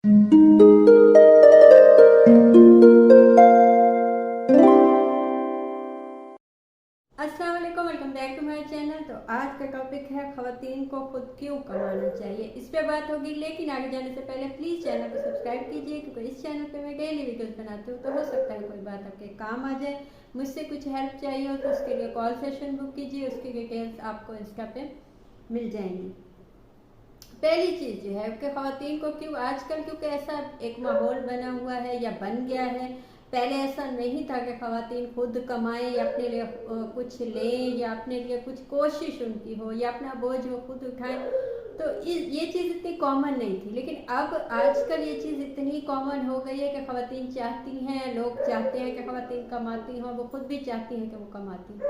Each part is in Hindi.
अस्सलाम वालेकुम, welcome back to my channel. तो आज का टॉपिक है खवातीन को खुद क्यों कमाना चाहिए, इस पे बात होगी। लेकिन आगे जाने से पहले प्लीज़ चैनल को सब्सक्राइब कीजिए, क्योंकि इस चैनल पे मैं डेली वीडियोस बनाती हूँ। तो हो सकता है कोई बात आपके काम आ जाए, मुझसे कुछ हेल्प चाहिए हो तो उसके लिए कॉल सेशन बुक कीजिए, उसकी डिटेल्स आपको इंस्टा पे मिल जाएंगी। पहली चीज़ जो है कि खवातीन को क्यों आजकल, क्योंकि ऐसा एक माहौल बना हुआ है या बन गया है। पहले ऐसा नहीं था कि खवातीन खुद कमाएं या अपने लिए कुछ लें या अपने लिए कुछ कोशिश उनकी हो या अपना बोझ वो खुद उठाएं। तो ये चीज़ इतनी कॉमन नहीं थी, लेकिन अब आजकल ये चीज़ इतनी कॉमन हो गई है कि खवातीन चाहती हैं, लोग चाहते हैं कि खवातीन कमाती हों, वो खुद भी चाहती हैं कि वो कमाती हैं।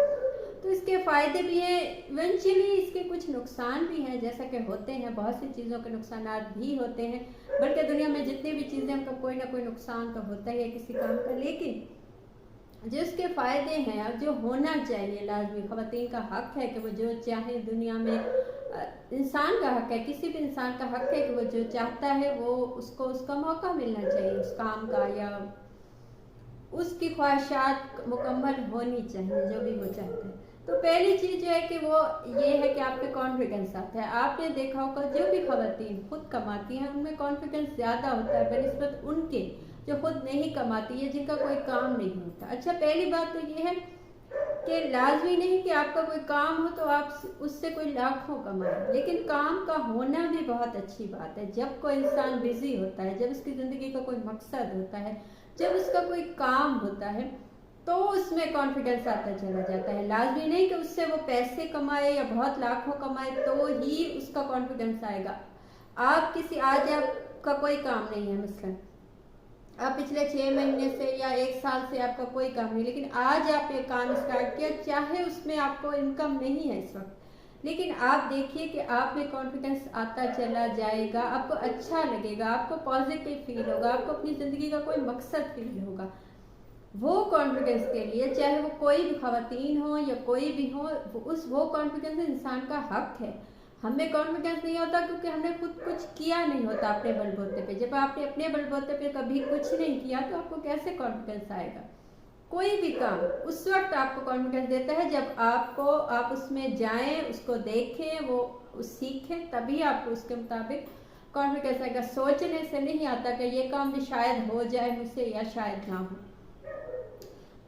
तो इसके फ़ायदे भी हैं, इवेंचुअली इसके कुछ नुकसान भी हैं, जैसा कि होते हैं, बहुत सी चीज़ों के नुकसान भी होते हैं। बल्कि दुनिया में जितनी भी चीज़ें उनका कोई ना कोई नुकसान तो होता ही है किसी काम का। लेकिन जो इसके फ़ायदे हैं और जो होना चाहिए लाजमी, खवातीन का हक है कि वो जो चाहे दुनिया में, इंसान का हक है, किसी भी इंसान का हक है कि वो जो चाहता है वो उसको उसका मौका मिलना चाहिए उस काम का, या उसकी ख्वाहिशात मुकम्मल होनी चाहिए जो भी वो चाहते हैं। तो पहली चीज़ जो है कि वो ये है कि आप पे कॉन्फिडेंस आता है। आपने देखा होगा जो भी खवातीन खुद कमाती हैं उनमें कॉन्फिडेंस ज़्यादा होता है बनस्बत उनके जो खुद नहीं कमाती है, जिनका कोई काम नहीं होता। अच्छा, पहली बात तो ये है कि लाजमी नहीं कि आपका कोई काम हो तो आप उससे कोई लाखों कमाए, लेकिन काम का होना भी बहुत अच्छी बात है। जब कोई इंसान बिजी होता है, जब उसकी ज़िंदगी का कोई मकसद होता है, जब उसका कोई काम होता है, तो उसमें कॉन्फिडेंस आता चला जाता है। लाजमी नहीं कि उससे वो पैसे कमाए या बहुत लाखों कमाए तो ही उसका कॉन्फिडेंस आएगा। आप किसी, आज आपका कोई काम नहीं है, मसलन आप पिछले 6 महीने से या 1 साल से आपका कोई काम नहीं, लेकिन आज आप एक काम स्टार्ट किया, चाहे उसमें आपको इनकम नहीं है इस वक्त, लेकिन आप देखिए कि आप में कॉन्फिडेंस आता चला जाएगा, आपको अच्छा लगेगा, आपको पॉजिटिव फील होगा, आपको अपनी ज़िंदगी का कोई मकसद फील होगा। वो कॉन्फिडेंस के लिए चाहे वो कोई भी खवातीन हो या कोई भी हो, वो कॉन्फिडेंस इंसान का हक है। हमें कॉन्फिडेंस नहीं होता क्योंकि हमने खुद कुछ किया नहीं होता अपने बलबूते पे। जब आपने अपने बलबूते पे कभी कुछ नहीं किया तो आपको कैसे कॉन्फिडेंस आएगा। कोई भी काम उस वक्त आपको कॉन्फिडेंस देता है जब आप उसमें जाएं, उसको देखें, वो सीखें, तभी आपको उसके मुताबिक कॉन्फिडेंस आएगा। सोचने से नहीं आता कि ये काम भी शायद हो जाए मुझसे या शायद ना हो।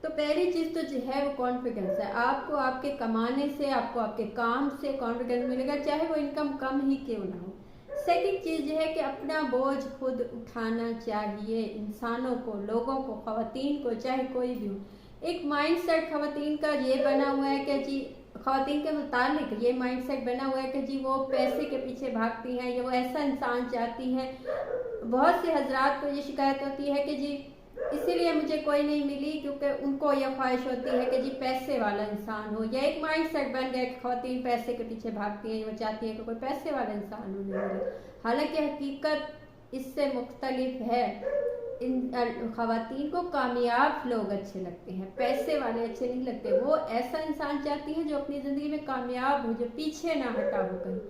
तो पहली चीज़ तो जो है वो कॉन्फिडेंस है। आपको आपके कमाने से, आपको आपके काम से कॉन्फिडेंस मिलेगा, चाहे वो इनकम कम ही क्यों ना हो। सेकंड चीज़ है कि अपना बोझ खुद उठाना चाहिए इंसानों को, लोगों को, खवातीन को, चाहे कोई भी हो। एक माइंडसेट खवातीन का ये बना हुआ है कि जी, खवातीन के मुतालिक ये माइंडसेट बना हुआ है कि जी वो पैसे के पीछे भागती हैं या वो ऐसा इंसान चाहती हैं। बहुत से हजरात को ये शिकायत होती है कि जी इसीलिए मुझे कोई नहीं मिली, क्योंकि उनको यह ख्वाहिश होती है कि जी पैसे वाला इंसान हो, या एक माइंड सेट बन गया कि खवातीन पैसे के पीछे भागती हैं, वो चाहती है कि कोई पैसे वाला इंसान उन्हें मिले। हालांकि हकीकत इससे मुख्तलिफ है। इन खवातीन को कामयाब लोग अच्छे लगते हैं, पैसे वाले अच्छे नहीं लगते। वो ऐसा इंसान चाहती हैं जो अपनी ज़िंदगी में कामयाब हो, जो पीछे ना हटा हो कहीं,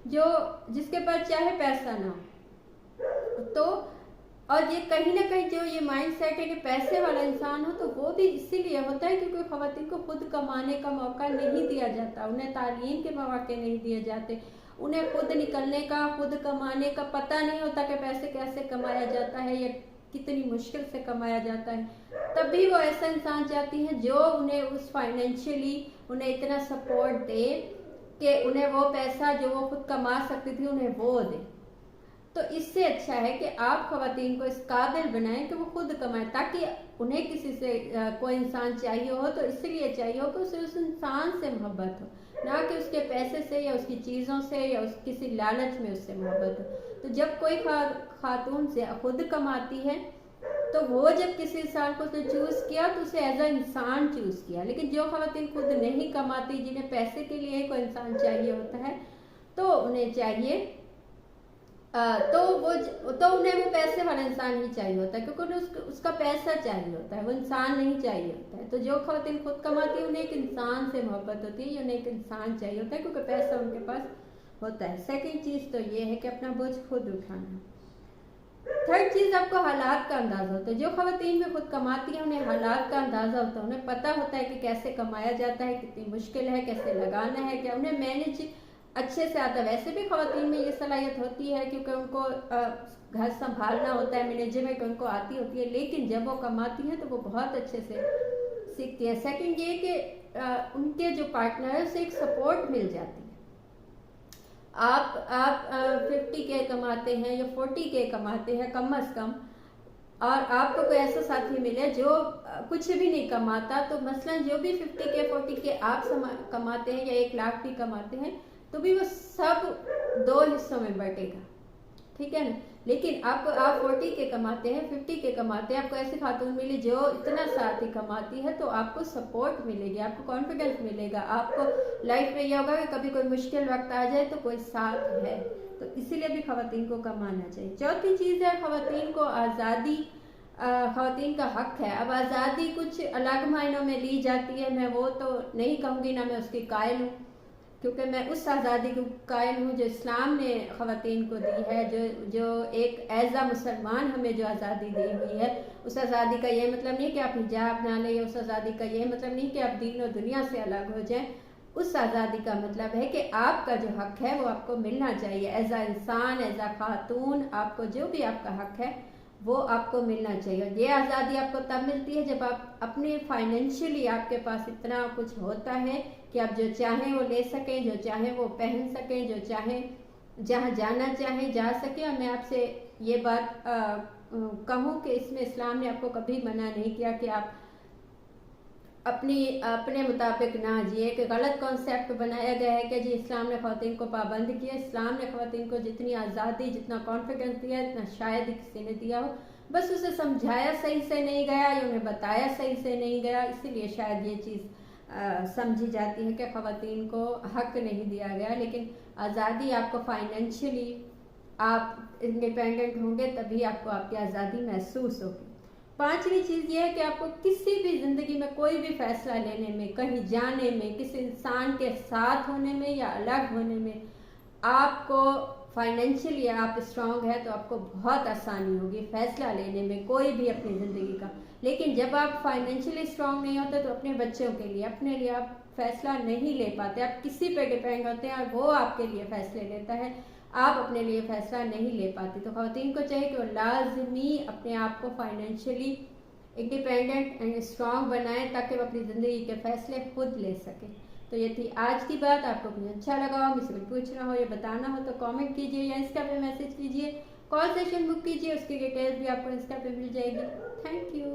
जो जिसके पास चाहे पैसा ना हो। तो और ये कहीं ना कहीं जो ये माइंड सेट है कि पैसे वाला इंसान हो, तो वो भी इसीलिए होता है क्योंकि खवातीन को खुद कमाने का मौका नहीं दिया जाता, उन्हें तालीम के मौके नहीं दिए जाते, उन्हें खुद निकलने का, खुद कमाने का पता नहीं होता कि पैसे कैसे कमाया जाता है या कितनी मुश्किल से कमाया जाता है। तभी वो ऐसा इंसान चाहती हैं जो उन्हें उस फाइनेंशियली उन्हें इतना सपोर्ट दे कि उन्हें वो पैसा जो वो खुद कमा सकती थी उन्हें वो दे। तो इससे अच्छा है कि आप खवातीन को इस काबिल बनाएं कि वो खुद कमाएं, ताकि उन्हें किसी से कोई इंसान चाहिए हो तो इसलिए चाहिए हो कि उसे उस इंसान से मोहब्बत हो, ना कि उसके पैसे से या उसकी चीज़ों से या किसी लालच में उससे मोहब्बत हो। तो जब कोई खातून से खुद कमाती है तो वो जब किसी इंसान को उसने चूज़ किया तो उसे एज अ इंसान चूज़ किया। लेकिन जो खवातीन खुद नहीं कमाती, जिन्हें पैसे के लिए कोई इंसान चाहिए होता है, तो उन्हें चाहिए तो उन्हें वो पैसे वाला इंसान ही चाहिए होता है, क्योंकि उन्हें उसका पैसा चाहिए होता है, वो इंसान नहीं चाहिए होता है। तो जो खवातीन खुद कमाती है उन्हें एक इंसान से मोहब्बत होती है, उन्हें एक इंसान चाहिए होता है क्योंकि पैसा उनके पास होता है। सेकंड चीज़ तो ये है कि अपना बोझ खुद उठाना। थर्ड चीज़, आपको हालात का अंदाज़ा होता है। जो ख़वातीन भी खुद कमाती हैं उन्हें हालात का अंदाज़ा होता है, उन्हें पता होता है कि कैसे कमाया जाता है, कितनी मुश्किल है, कैसे लगाना है, क्या उन्हें मैनेज अच्छे से आता है। वैसे भी ख़वातीन में ये सलाहियत होती है क्योंकि उनको घर संभालना होता है, मैनेजमेंट उनको आती होती है, लेकिन जब वो कमाती हैं तो वो बहुत अच्छे से सीखती है। सेकंड ये कि उनके जो पार्टनर है उससे एक सपोर्ट मिल जाती है। आप 50K कमाते हैं या 40K कमाते हैं कम अज़ कम, और आपको कोई ऐसा साथी मिले जो कुछ भी नहीं कमाता, तो मसलन जो भी 50K 40K आप कमाते हैं या 1 लाख भी कमाते हैं तो भी वो सब 2 हिस्सों में बटेगा, ठीक है ना। लेकिन आप 40K कमाते हैं, 50K कमाते हैं, आपको ऐसी खातून मिली जो इतना साथ ही कमाती है, तो आपको सपोर्ट मिलेगी, आपको कॉन्फिडेंस मिलेगा, आपको लाइफ में यह होगा कि कभी कोई मुश्किल वक्त आ जाए तो कोई साथ है। तो इसीलिए भी ख़वातीन को कमाना चाहिए। चौथी चीज़ है ख़वातीन को आज़ादी, ख़वातीन का हक है। अब आज़ादी कुछ अलग मायनों में ली जाती है, मैं वो तो नहीं कहूँगी, ना मैं उसकी कायल हूँ, क्योंकि मैं उस आज़ादी को कायल हूँ जो इस्लाम ने ख़वातीन को दी है, जो एक एज़ मुसलमान हमें जो आज़ादी दी हुई है। उस आज़ादी का ये मतलब नहीं कि आप हिजाब ना लें, उस आज़ादी का ये मतलब नहीं कि आप दीन और दुनिया से अलग हो जाएं। उस आज़ादी का मतलब है कि आपका जो हक है वो आपको मिलना चाहिए। एज़ आ इंसान, एज़ आ खातून, आपको जो भी आपका हक है वो आपको मिलना चाहिए। ये आज़ादी आपको तब मिलती है जब आप अपने फाइनेंशियली आपके पास इतना कुछ होता है कि आप जो चाहें वो ले सकें, जो चाहें वो पहन सकें, जो चाहें जहाँ जाना चाहें जा सकें। और मैं आपसे ये बात कहूँ कि इसमें इस्लाम ने आपको कभी मना नहीं किया कि आप अपने मुताबिक ना जिए, कि गलत कॉन्सेप्ट बनाया गया है कि जी इस्लाम ने ख़वातीन को पाबंद किया। इस्लाम ने ख़वातीन को जितनी आज़ादी, जितना कॉन्फिडेंस दिया, इतना शायद ही किसी ने दिया हो, बस उसे समझाया सही से नहीं गया या उन्हें बताया सही से नहीं गया, इसीलिए शायद ये चीज़ समझी जाती है कि ख़वातीन को हक नहीं दिया गया। लेकिन आज़ादी आपको फाइनेंशियली आप इंडिपेंडेंट होंगे तभी आपको आपकी आज़ादी महसूस होगी। पांचवी चीज़ ये है कि आपको किसी भी ज़िंदगी में कोई भी फैसला लेने में, कहीं जाने में, किसी इंसान के साथ होने में या अलग होने में, आपको फाइनेंशियली आप स्ट्रांग है तो आपको बहुत आसानी होगी फैसला लेने में कोई भी अपनी ज़िंदगी का। लेकिन जब आप फाइनेंशियली स्ट्रांग नहीं होते तो अपने बच्चों के लिए, अपने लिए आप फैसला नहीं ले पाते, आप किसी पे डिपेंड होते हैं और वो आपके लिए फैसले लेता है, आप अपने लिए फैसला नहीं ले पाती। तो ख़वातीन को चाहिए कि वो लाजमी अपने आप को फाइनेंशियली इंडिपेंडेंट एंड स्ट्रांग बनाएं ताकि वो अपनी ज़िंदगी के फैसले खुद ले सकें। तो ये थी आज की बात। आपको कुछ अच्छा लगा हो, मुझसे कुछ पूछना हो या बताना हो तो कमेंट कीजिए या इंस्टा पे मैसेज कीजिए, कॉल सेशन बुक कीजिए, उसकी डिटेल्स भी आपको इंस्टा पे मिल जाएगी। Thank you.